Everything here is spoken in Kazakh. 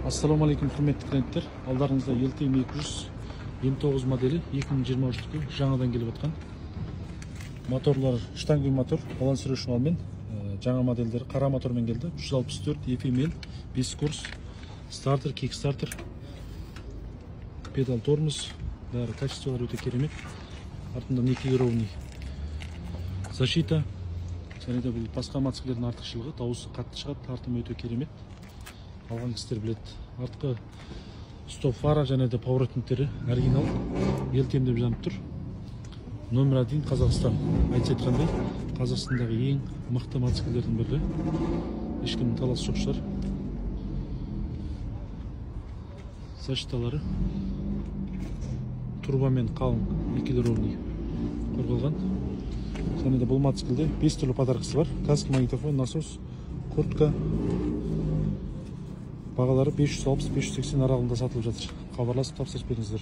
Ассалаумалейкум, құрметті клиенттер. Алдарыңызда ELTEM 229 модели 2023-ті жаңадан келіп отқан. Моторлар штангель мотор, балансирующий малмен, жаңа модельдер қара мотормен келді. 364 FML, 5 курс, стартер, кикстартер, педал тормоз, бәрі качестволар өте керемет. Артында никелированный защита. Және де бұл басқа мотоциклдердің артықшылығы, дауысы қатты шығады, тартымы өте керемет. Алған кісілер біледі. Артқы стоп фара және де поворотниктері оригинал, ELTEM деп жанып тұр. Номер 1 Қазақстан. Айтса айтқандай, Қазақстандағы ең мықты мотоциклдердің бірі. Ешкімнің таласы жоқ шығар. Защиталары турбомен қалың, никелированный қорғалған. Және де бұл мотоциклде 5 түрлі подаркасы бар. Каска, магнитофон, насос, куртка. Бағалары 560-580 аралығында сатылып жатыр. Хабарласып тапсырыс беріңіздер.